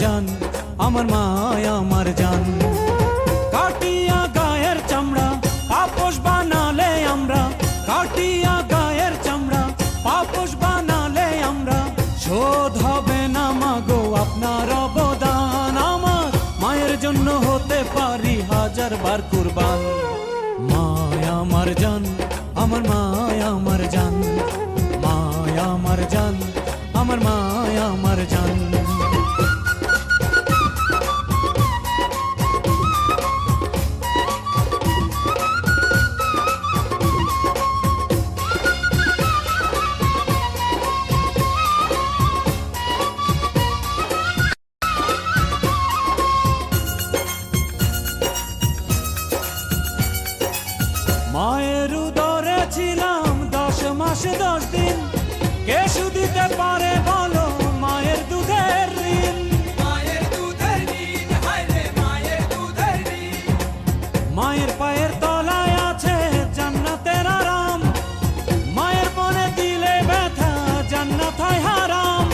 জান, আমার মায়া আমার জান। কাটিয়া গায়ের চামড়া পাপোশ বানালে আমরা, কাটিয়া গায়ের চামড়া পাপোশ বানালে আমরা, শোধ হবে না মাগো আপনার অবদান। আমার মায়ের জন্য হতে পারি হাজার বার কুরবান। মায়া আমার জান, আমার মায়া আমার জান, মায়া আমার জান, আমার মায়া আমার জান। মায়ের উদরে ছিলাম 10 মাস 10 দিন, কে শুধিতে পারে বলো মায়ের দুধের ঋণ। মায়ের দুধের ঋণ, হায় রে মায়ের দুধের ঋণ। মায়ের পায়ের তলায় আছে জান্নাতের আরাম, মায়ের মনে দিলে ব্যথা জান্নাত হয় হারাম।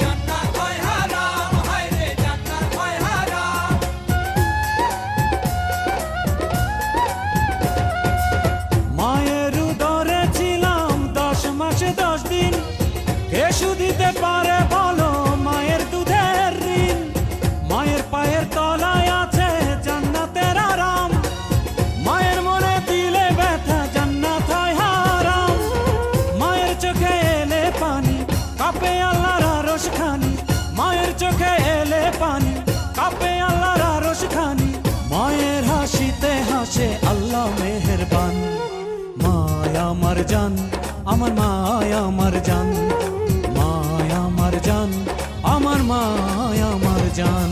জান্নাত হয় হারাম, হায় রে জান্নাত হয় হারাম। মায়ের উদরে ছিলাম 10 মাস 10 দিন, কে শুধিতে পারে বলো মায়ের দুধের ঋণ। মায়ের পায়ের তলায় আছে জান্নাতের আরাম, মায়ের মনে দিলে ব্যথা জান্নাত হয় হারাম। মায়ের চোখে এলে পানি কাঁপে আল্লাহর আরশ খানি, মায়ের চোখে এলে পানি কাঁপে আল্লাহর আরশ খানি। মায়ের হাসিতে হাসে আল্লাহ মেহেরবান। মায়া আমার জান, আমার মায়া আমার জান, মায়া আমার জান, আমার মায়া আমার জান।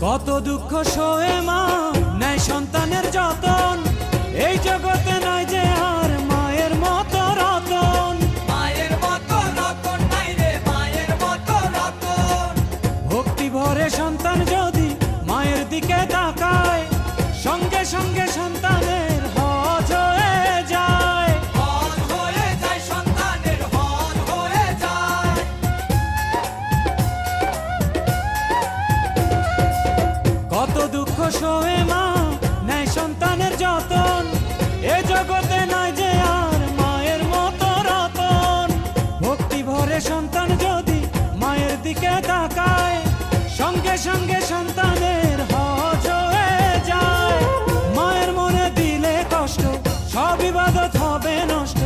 কত দুঃখ সয়ে মা নেয় সন্তানের যতন, এই জগতে নাই যে আর মায়ের মতো রতন। মায়ের মতো রতন নাই রে মায়ের মতো রতন। ভক্তি ভরে সন্তান যদি মায়ের দিকে তাকায়, সঙ্গে সঙ্গে সন্তানের হজ হয়ে যায়। হজ হয়ে যায় সন্তানের, হজ হয়ে যায়। কত দুঃখ সয়ে মা নেয় সন্তানের যতন, এ জগতে নাই যে আর মায়ের মতো রতন। ভক্তি ভরে সন্তান যদি মায়ের দিকে তাকায়, সঙ্গে সঙ্গে সন্তানের হজ হয়ে যায়। মায়ের মনে দিলে কষ্ট সব ইবাদত হবে নষ্ট,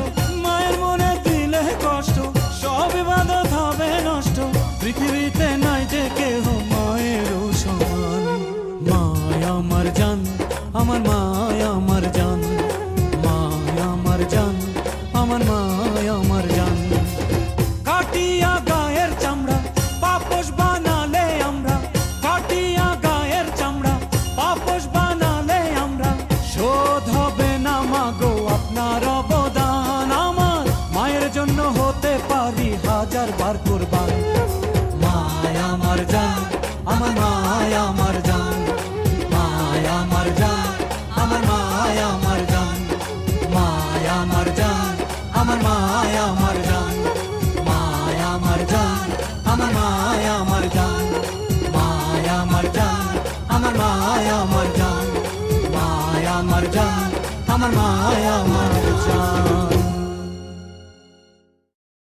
মায়ের মনে দিলে কষ্ট সব ইবাদত হবে নষ্ট। পৃথিবীতে নাই যে কেহ মায়ের সমান। মায়া আমার জান, আমার মায়া আমার জান, মায়া আমার জান, আমার মায়া আমার জান। কাটিয়া গায়ের চামড়া পাপোশ বানালে আমরা, কাটিয়া গায়ের চামড়া পাপোশ বানালে আমরা, শোধ হবে না মাগো আপনার অবদান। আমার মায়ের জন্য হতে পারি হাজার বার কুরবান। মায়া আমার জান, আমার মায়া আমার জান, মায়া আমার জান, আমার মায়া আমার জান, মায়া আমার জান, আমার মায়া আমার জান, মায়া আমার জান, আমার মায়া আমার জান, মায়া আমার জান, আমার মায়া আমার জান, মায়া আমার জান, আমার মায়া আমার জান।